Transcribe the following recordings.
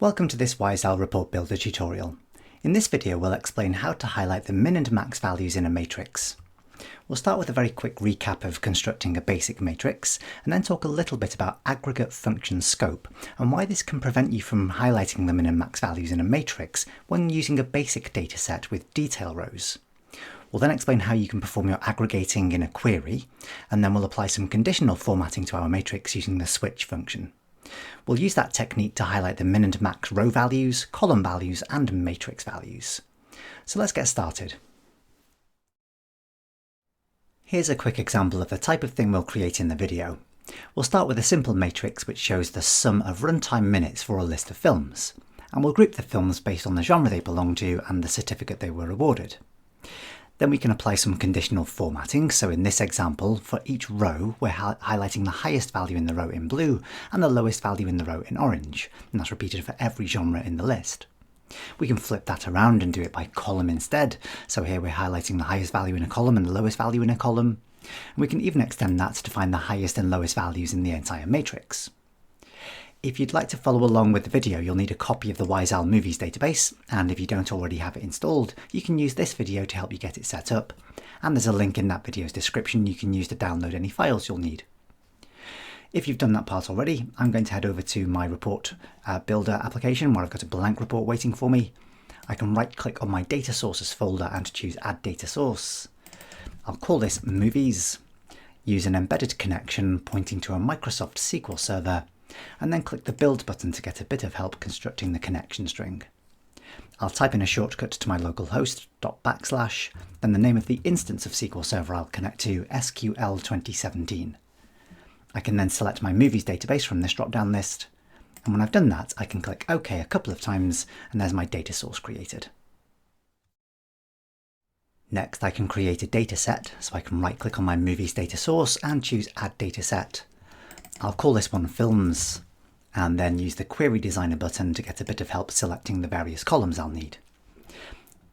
Welcome to this YSL Report Builder tutorial. In this video we'll explain how to highlight the min and max values in a matrix. We'll start with a very quick recap of constructing a basic matrix and then talk a little bit about aggregate function scope and why this can prevent you from highlighting the min and max values in a matrix when using a basic dataset with detail rows. We'll then explain how you can perform your aggregating in a query, and then we'll apply some conditional formatting to our matrix using the switch function. We'll use that technique to highlight the min and max row values, column values, and matrix values. So let's get started. Here's a quick example of the type of thing we'll create in the video. We'll start with a simple matrix which shows the sum of runtime minutes for a list of films, and we'll group the films based on the genre they belong to and the certificate they were awarded. Then we can apply some conditional formatting, so in this example, for each row we're highlighting the highest value in the row in blue and the lowest value in the row in orange, and that's repeated for every genre in the list. We can flip that around and do it by column instead, so here we're highlighting the highest value in a column and the lowest value in a column. And we can even extend that to find the highest and lowest values in the entire matrix. If you'd like to follow along with the video, you'll need a copy of the YSL Movies database, and if you don't already have it installed, you can use this video to help you get it set up, and there's a link in that video's description you can use to download any files you'll need. If you've done that part already, I'm going to head over to my report builder application where I've got a blank report waiting for me. I can right click on my data sources folder and choose add data source. I'll call this Movies, use an embedded connection pointing to a Microsoft SQL server, and then click the build button to get a bit of help constructing the connection string. I'll type in a shortcut to my local host, /, then the name of the instance of SQL Server I'll connect to, SQL 2017. I can then select my movies database from this drop-down list, and when I've done that I can click OK a couple of times and there's my data source created. Next I can create a dataset, so I can right click on my movies data source and choose add dataset. I'll call this one Films, and then use the Query Designer button to get a bit of help selecting the various columns I'll need.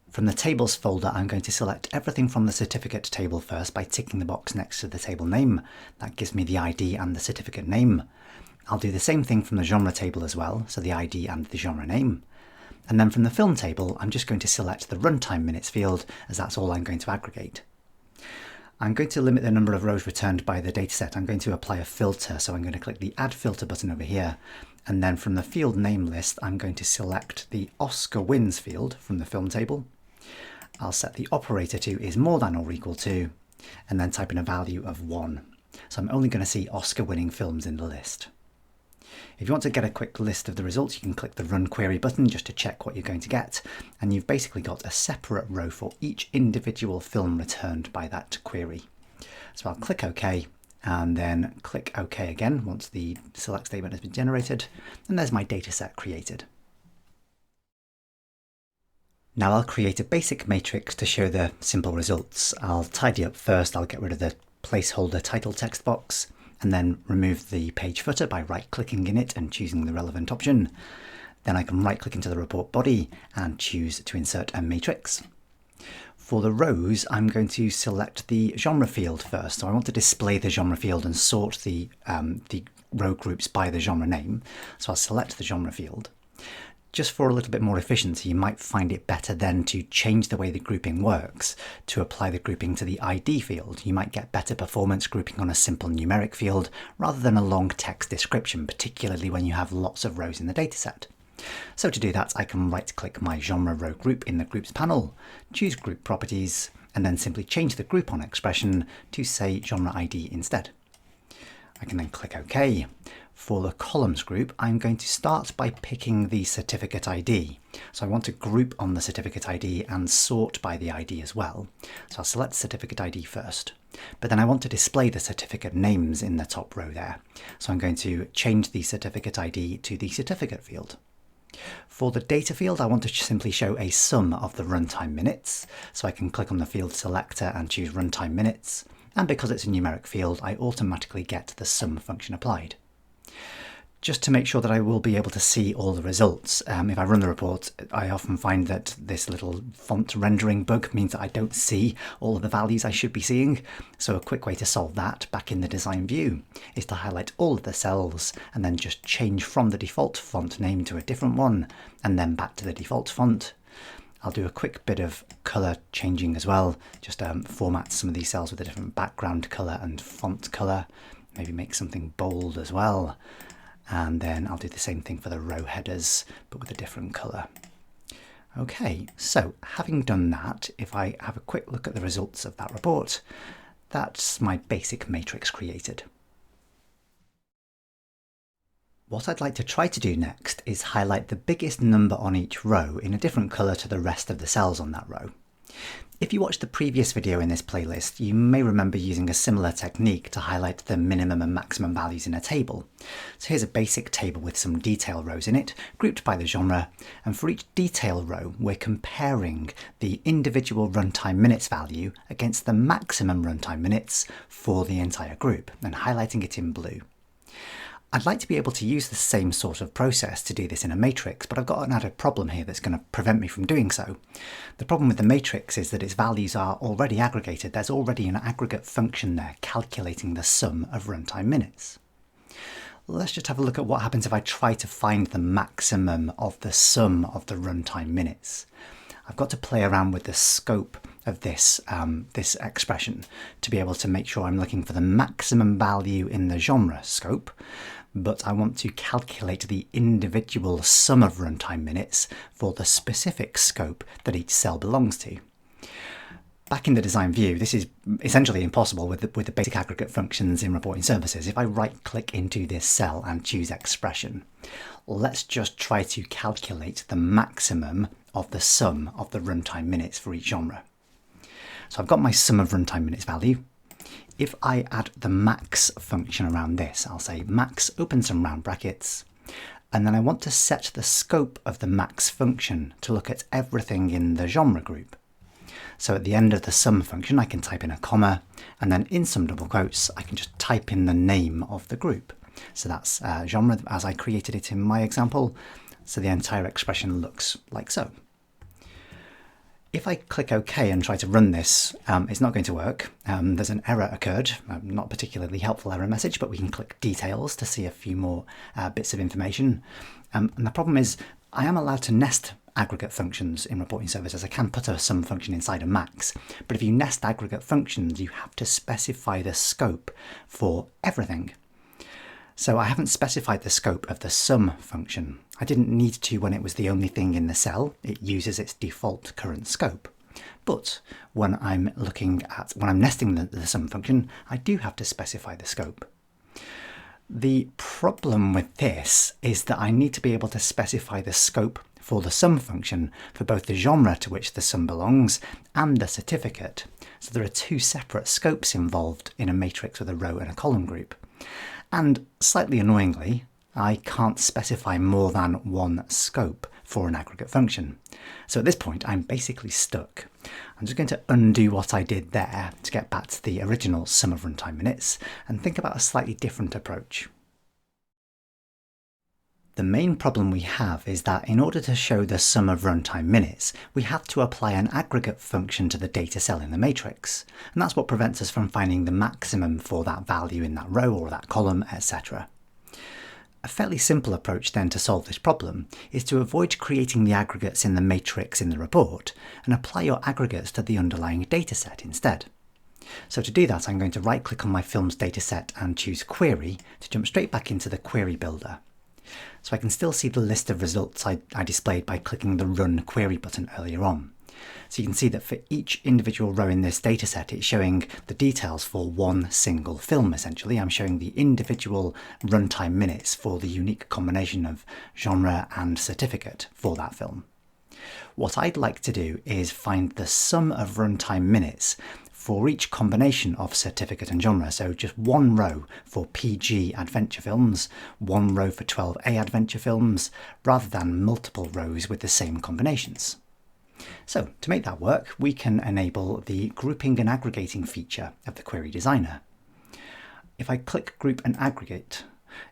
From the Tables folder, I'm going to select everything from the certificate table first by ticking the box next to the table name. That gives me the ID and the certificate name. I'll do the same thing from the genre table as well, so the ID and the genre name. And then from the film table, I'm just going to select the runtime minutes field, as that's all I'm going to aggregate. I'm going to limit the number of rows returned by the dataset. I'm going to apply a filter, so I'm going to click the Add Filter button over here, and then from the field name list I'm going to select the Oscar wins field from the film table. I'll set the operator to is more than or equal to, and then type in a value of 1. So I'm only going to see Oscar winning films in the list. If you want to get a quick list of the results, you can click the Run Query button just to check what you're going to get, and you've basically got a separate row for each individual film returned by that query. So I'll click OK, and then click OK again once the select statement has been generated, and there's my dataset created. Now I'll create a basic matrix to show the simple results. I'll tidy up first. I'll get rid of the placeholder title text box, and then remove the page footer by right-clicking in it and choosing the relevant option. Then I can right-click into the report body and choose to insert a matrix. For the rows, I'm going to select the genre field first. So I want to display the genre field and sort the row groups by the genre name. So I'll select the genre field. Just for a little bit more efficiency, you might find it better then to change the way the grouping works, to apply the grouping to the ID field. You might get better performance grouping on a simple numeric field rather than a long text description, particularly when you have lots of rows in the dataset. So to do that, I can right-click my genre row group in the Groups panel, choose Group Properties, and then simply change the group on expression to say Genre ID instead. I can then click OK. For the columns group, I'm going to start by picking the certificate ID. So I want to group on the certificate ID and sort by the ID as well. So I'll select certificate ID first, but then I want to display the certificate names in the top row there. So I'm going to change the certificate ID to the certificate field. For the data field, I want to simply show a sum of the runtime minutes. So I can click on the field selector and choose runtime minutes. And because it's a numeric field, I automatically get the sum function applied. just to make sure that I will be able to see all the results. If I run the report, I often find that this little font rendering bug means that I don't see all of the values I should be seeing. So a quick way to solve that back in the design view is to highlight all of the cells and then just change from the default font name to a different one and then back to the default font. I'll do a quick bit of colour changing as well, just format some of these cells with a different background colour and font colour, maybe make something bold as well. And then I'll do the same thing for the row headers, but with a different colour. Okay, so having done that, if I have a quick look at the results of that report, that's my basic matrix created. What I'd like to try to do next is highlight the biggest number on each row in a different colour to the rest of the cells on that row. If you watched the previous video in this playlist, you may remember using a similar technique to highlight the minimum and maximum values in a table. So here's a basic table with some detail rows in it, grouped by the genre, and for each detail row we're comparing the individual runtime minutes value against the maximum runtime minutes for the entire group, and highlighting it in blue. I'd like to be able to use the same sort of process to do this in a matrix, but I've got an added problem here that's going to prevent me from doing so. The problem with the matrix is that its values are already aggregated. There's already an aggregate function there calculating the sum of runtime minutes. Let's just have a look at what happens if I try to find the maximum of the sum of the runtime minutes. I've got to play around with the scope of this expression to be able to make sure I'm looking for the maximum value in the genre scope, but I want to calculate the individual sum of runtime minutes for the specific scope that each cell belongs to. Back in the design view, this is essentially impossible with the basic aggregate functions in reporting services. If I right-click into this cell and choose expression, let's just try to calculate the maximum of the sum of the runtime minutes for each genre. So I've got my sum of runtime minutes value. If I add the max function around this, I'll say max, open some round brackets, and then I want to set the scope of the max function to look at everything in the genre group. So at the end of the sum function, I can type in a comma, and then in some double quotes, I can just type in the name of the group. So that's genre as I created it in my example. So the entire expression looks like so. If I click OK and try to run this, it's not going to work. There's an error occurred, not a particularly helpful error message, but we can click details to see a few more bits of information. And the problem is I am allowed to nest aggregate functions in reporting services. I can put a sum function inside a max, but if you nest aggregate functions, you have to specify the scope for everything. So I haven't specified the scope of the sum function. I didn't need to when it was the only thing in the cell. It uses its default current scope. But when I'm nesting the sum function, I do have to specify the scope. The problem with this is that I need to be able to specify the scope for the sum function for both the genre to which the sum belongs and the certificate. So there are two separate scopes involved in a matrix with a row and a column group. And slightly annoyingly, I can't specify more than one scope for an aggregate function. So at this point, I'm basically stuck. I'm just going to undo what I did there to get back to the original sum of runtime minutes and think about a slightly different approach. The main problem we have is that in order to show the sum of runtime minutes, we have to apply an aggregate function to the data cell in the matrix, and that's what prevents us from finding the maximum for that value in that row or that column, etc. A fairly simple approach then to solve this problem is to avoid creating the aggregates in the matrix in the report and apply your aggregates to the underlying dataset instead. So to do that, I'm going to right-click on my films dataset and choose Query to jump straight back into the Query Builder. So I can still see the list of results I displayed by clicking the Run Query button earlier on. So you can see that for each individual row in this dataset, it's showing the details for one single film, essentially. I'm showing the individual runtime minutes for the unique combination of genre and certificate for that film. What I'd like to do is find the sum of runtime minutes for each combination of certificate and genre. So just one row for PG adventure films, one row for 12A adventure films, rather than multiple rows with the same combinations. So to make that work, we can enable the grouping and aggregating feature of the Query Designer. If I click Group and Aggregate,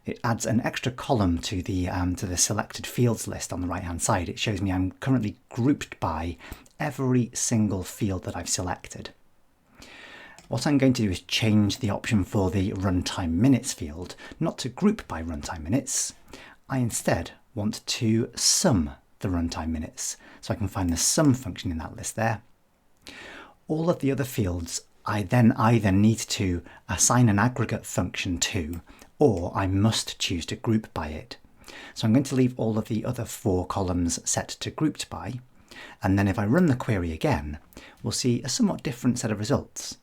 it adds an extra column to the selected fields list on the right hand side. It shows me I'm currently grouped by every single field that I've selected. What I'm going to do is change the option for the runtime minutes field, not to group by runtime minutes. I instead want to sum the runtime minutes, so I can find the sum function in that list there. All of the other fields I then either need to assign an aggregate function to, or I must choose to group by it. So I'm going to leave all of the other 4 columns set to grouped by, and then if I run the query again, we'll see a somewhat different set of results.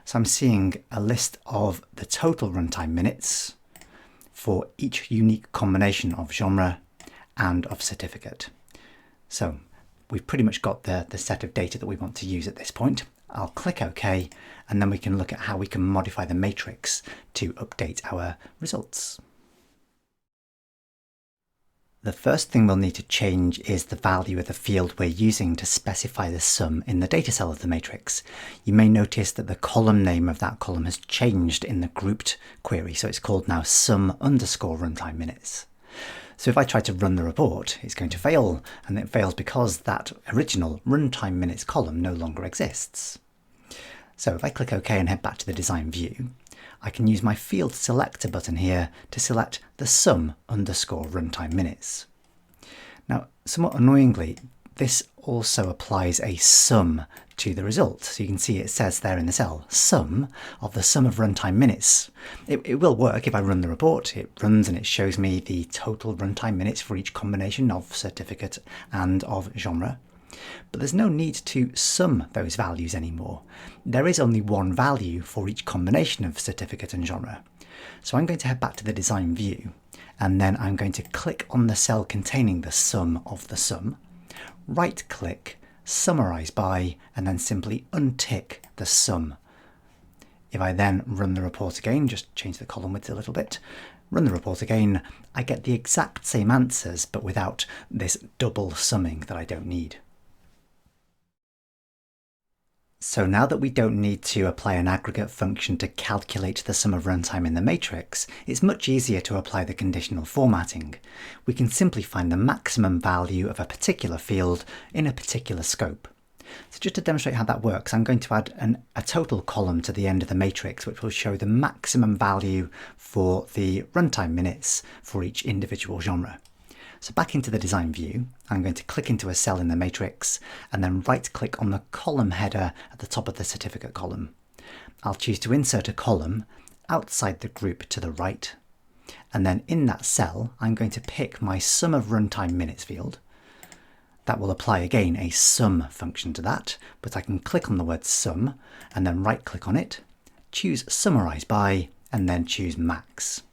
So I'm seeing a list of the total runtime minutes for each unique combination of genre and of certificate. So we've pretty much got the set of data that we want to use at this point. I'll click OK, and then we can look at how we can modify the matrix to update our results. The first thing we'll need to change is the value of the field we're using to specify the sum in the data cell of the matrix. You may notice that the column name of that column has changed in the grouped query, so it's called now sum_runtime minutes. So if I try to run the report, it's going to fail, and it fails because that original runtime minutes column no longer exists. So if I click OK and head back to the design view, I can use my field selector button here to select the sum_runtime minutes. Now, somewhat annoyingly, this also applies a sum to the result. So you can see it says there in the cell, sum of the sum of runtime minutes. It will work if I run the report. It runs and it shows me the total runtime minutes for each combination of certificate and of genre. But there's no need to sum those values anymore. There is only one value for each combination of certificate and genre. So I'm going to head back to the design view, and then I'm going to click on the cell containing the sum of the sum, right click, summarize by, and then simply untick the sum. If I then run the report again, just change the column width a little bit, run the report again, I get the exact same answers, but without this double summing that I don't need. So now that we don't need to apply an aggregate function to calculate the sum of runtime in the matrix, it's much easier to apply the conditional formatting. We can simply find the maximum value of a particular field in a particular scope. So just to demonstrate how that works, I'm going to add a total column to the end of the matrix, which will show the maximum value for the runtime minutes for each individual genre. So back into the design view, I'm going to click into a cell in the matrix and then right click on the column header at the top of the certificate column. I'll choose to insert a column outside the group to the right, and then in that cell I'm going to pick my sum of runtime minutes field. That will apply again a sum function to that, but I can click on the word sum and then right click on it, choose summarize by, and then choose max.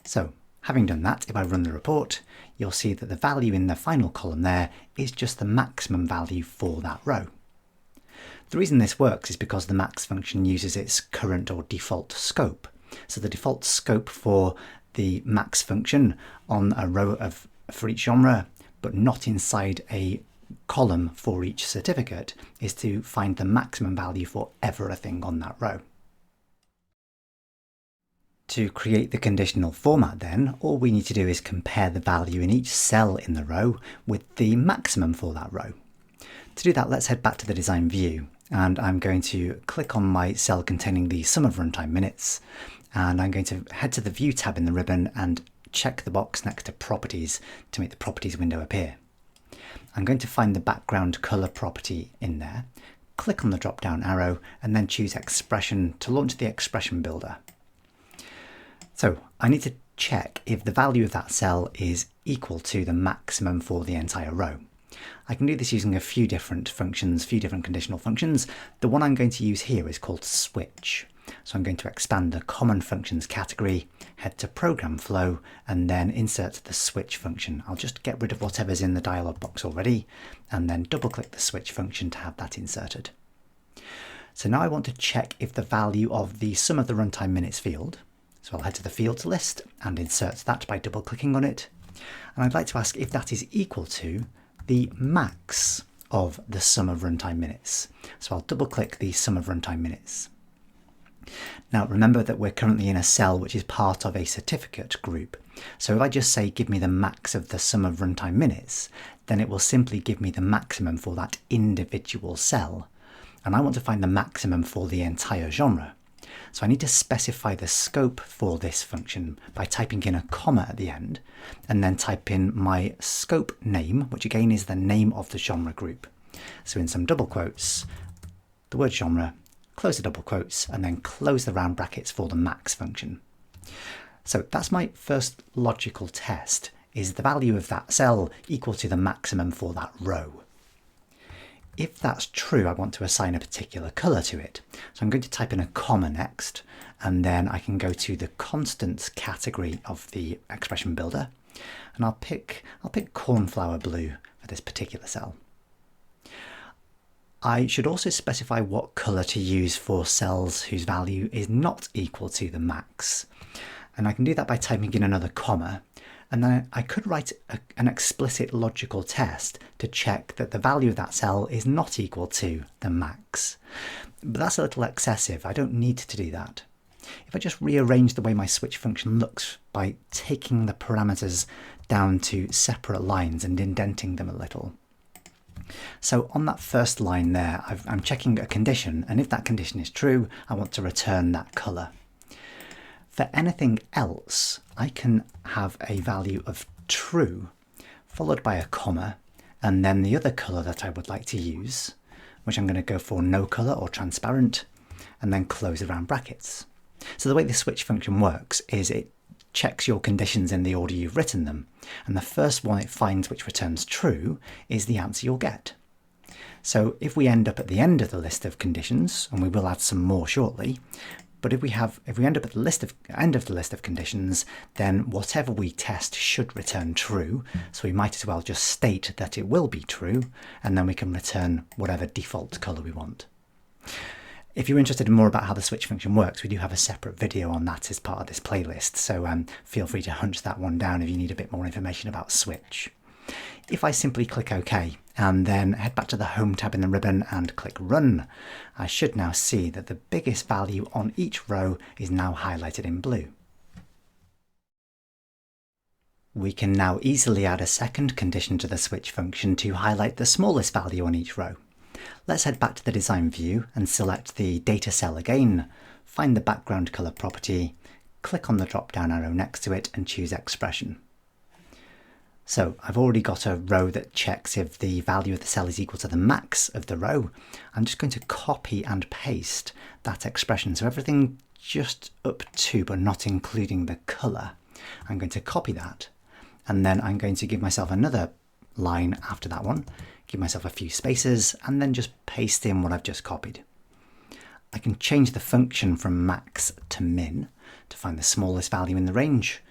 So having done that, if I run the report, you'll see that the value in the final column there is just the maximum value for that row. The reason this works is because the max function uses its current or default scope. So the default scope for the max function on a row for each genre, but not inside a column for each certificate, is to find the maximum value for everything on that row. To create the conditional format then, all we need to do is compare the value in each cell in the row with the maximum for that row. To do that, let's head back to the design view, and I'm going to click on my cell containing the sum of runtime minutes, and I'm going to head to the View tab in the ribbon and check the box next to Properties to make the Properties window appear. I'm going to find the background colour property in there, click on the drop-down arrow, and then choose Expression to launch the expression builder. So I need to check if the value of that cell is equal to the maximum for the entire row. I can do this using a few different functions, few different conditional functions. The one I'm going to use here is called switch. So I'm going to expand the common functions category, head to program flow, and then insert the switch function. I'll just get rid of whatever's in the dialog box already, and then double click the switch function to have that inserted. So now I want to check if the value of the sum of the runtime minutes field, so I'll head to the fields list and insert that by double clicking on it. And I'd like to ask if that is equal to the max of the sum of runtime minutes. So I'll double click the sum of runtime minutes. Now remember that we're currently in a cell which is part of a certificate group. So if I just say give me the max of the sum of runtime minutes, then it will simply give me the maximum for that individual cell. And I want to find the maximum for the entire genre. So I need to specify the scope for this function by typing in a comma at the end, and then type in my scope name, which again is the name of the genre group. So in some double quotes, the word genre, close the double quotes, and then close the round brackets for the max function. So that's my first logical test. Is the value of that cell equal to the maximum for that row? If that's true, I want to assign a particular colour to it. So I'm going to type in a comma next, and then I can go to the constants category of the expression builder, and I'll pick cornflower blue for this particular cell. I should also specify what colour to use for cells whose value is not equal to the max. And I can do that by typing in another comma, and then I could write an explicit logical test to check that the value of that cell is not equal to the max. But that's a little excessive. I don't need to do that. If I just rearrange the way my switch function looks by taking the parameters down to separate lines and indenting them a little. So on that first line there, I'm checking a condition, and if that condition is true, I want to return that colour. For anything else, I can have a value of true, followed by a comma, and then the other colour that I would like to use, which I'm going to go for no colour or transparent, and then close the round brackets. So the way the switch function works is it checks your conditions in the order you've written them, and the first one it finds which returns true is the answer you'll get. So if we end up at the end of the list of conditions, and we will add some more shortly, but if we end up at the end of the list of conditions, then whatever we test should return true. So we might as well just state that it will be true, and then we can return whatever default colour we want. If you're interested in more about how the switch function works, we do have a separate video on that as part of this playlist, so feel free to hunt that one down if you need a bit more information about switch. If I simply click OK and then head back to the Home tab in the ribbon and click Run, I should now see that the biggest value on each row is now highlighted in blue. We can now easily add a second condition to the switch function to highlight the smallest value on each row. Let's head back to the design view and select the data cell again, find the background colour property, click on the drop down arrow next to it and choose expression. So I've already got a row that checks if the value of the cell is equal to the max of the row. I'm just going to copy and paste that expression. So everything just up to but not including the colour. I'm going to copy that, and then I'm going to give myself another line after that one, give myself a few spaces, and then just paste in what I've just copied. I can change the function from max to min to find the smallest value in the range,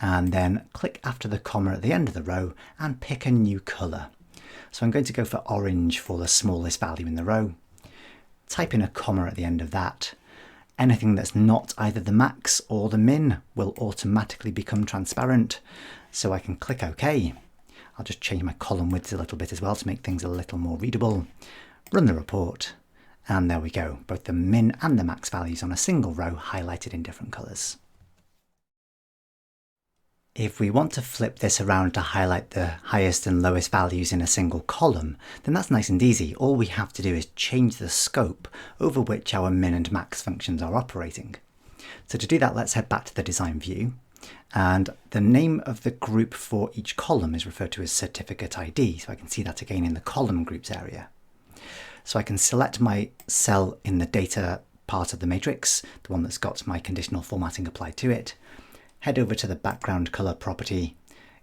and then click after the comma at the end of the row and pick a new colour. So I'm going to go for orange for the smallest value in the row. Type in a comma at the end of that. Anything that's not either the max or the min will automatically become transparent, so I can click OK. I'll just change my column width a little bit as well to make things a little more readable. Run the report, and there we go, both the min and the max values on a single row highlighted in different colours. If we want to flip this around to highlight the highest and lowest values in a single column, then that's nice and easy. All we have to do is change the scope over which our min and max functions are operating. So to do that, let's head back to the design view, and the name of the group for each column is referred to as certificate ID, so I can see that again in the column groups area. So I can select my cell in the data part of the matrix, the one that's got my conditional formatting applied to it, head over to the background colour property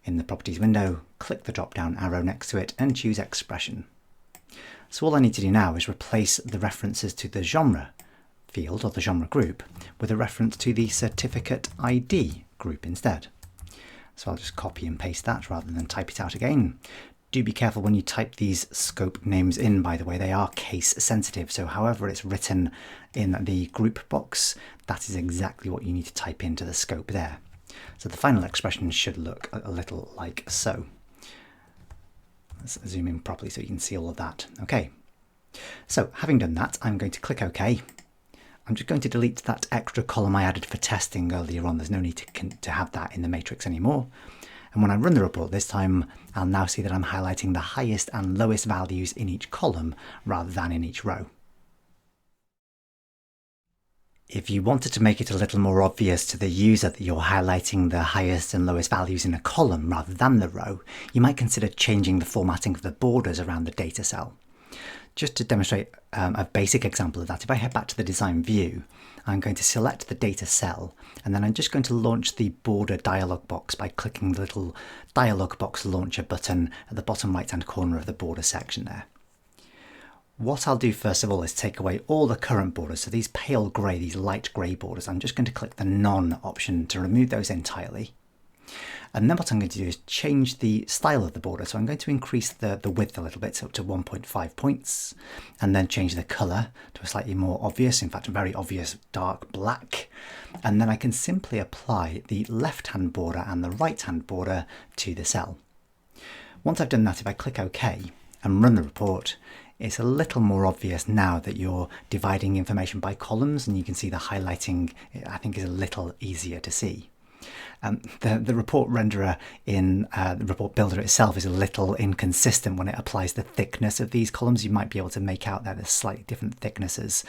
in the properties window, click the drop down arrow next to it and choose expression. So all I need to do now is replace the references to the genre field or the genre group with a reference to the certificate ID group instead. So I'll just copy and paste that rather than type it out again. Do be careful when you type these scope names in, by the way, they are case sensitive, so however it's written in the group box, that is exactly what you need to type into the scope there. So the final expression should look a little like so. Let's zoom in properly so you can see all of that. Okay, so having done that, I'm going to click OK. I'm I'm just going to delete that extra column I added for testing earlier on. There's no need to have that in the matrix anymore. And when I run the report this time, I'll now see that I'm highlighting the highest and lowest values in each column rather than in each row. If you wanted to make it a little more obvious to the user that you're highlighting the highest and lowest values in a column rather than the row, you might consider changing the formatting of the borders around the data cell. Just to demonstrate a basic example of that, if I head back to the design view, I'm going to select the data cell, and then I'm just going to launch the border dialog box by clicking the little dialog box launcher button at the bottom right hand corner of the border section there. What I'll do first of all is take away all the current borders, so these pale grey, these light grey borders. I'm just going to click the None option to remove those entirely. And then what I'm going to do is change the style of the border. So I'm going to increase the width a little bit, so up to 1.5 points, and then change the colour to a slightly more obvious, in fact a very obvious dark black. And then I can simply apply the left-hand border and the right-hand border to the cell. Once I've done that, if I click OK and run the report, it's a little more obvious now that you're dividing information by columns, and you can see the highlighting, I think, is a little easier to see. The report renderer in the report builder itself is a little inconsistent when it applies the thickness of these columns. You might be able to make out that there's slightly different thicknesses,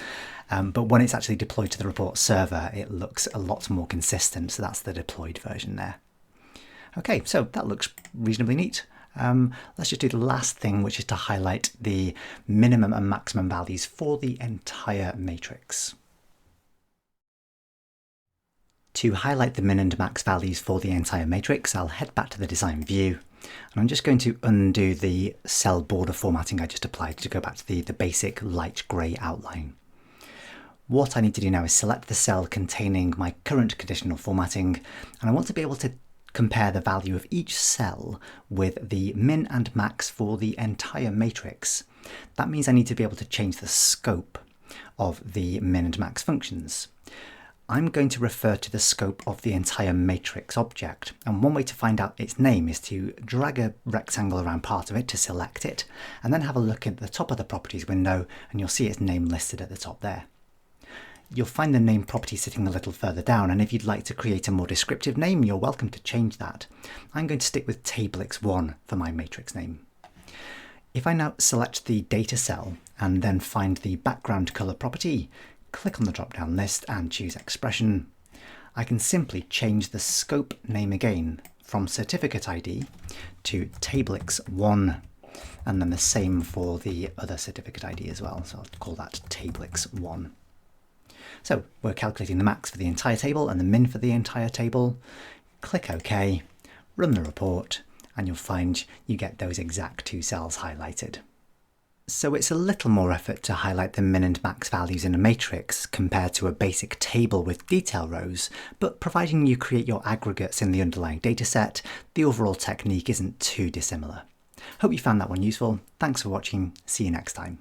but when it's actually deployed to the report server, it looks a lot more consistent. So that's the deployed version there. Okay, so that looks reasonably neat. Let's just do the last thing, which is to highlight the minimum and maximum values for the entire matrix. To highlight the min and max values for the entire matrix, I'll head back to the design view, and I'm just going to undo the cell border formatting I just applied to go back to the basic light grey outline. What I need to do now is select the cell containing my current conditional formatting, and I want to be able to compare the value of each cell with the min and max for the entire matrix. That means I need to be able to change the scope of the min and max functions. I'm going to refer to the scope of the entire matrix object, and one way to find out its name is to drag a rectangle around part of it to select it, and then have a look at the top of the properties window, and you'll see its name listed at the top there. You'll find the name property sitting a little further down, and if you'd like to create a more descriptive name, you're welcome to change that. I'm going to stick with TableX1 for my matrix name. If I now select the data cell and then find the background colour property, click on the drop-down list and choose expression, I can simply change the scope name again from certificate ID to TableX1, and then the same for the other certificate ID as well. So I'll call that TableX1. So we're calculating the max for the entire table and the min for the entire table. Click OK, run the report, and you'll find you get those exact two cells highlighted. So it's a little more effort to highlight the min and max values in a matrix compared to a basic table with detail rows, but providing you create your aggregates in the underlying dataset, the overall technique isn't too dissimilar. Hope you found that one useful. Thanks for watching. See you next time.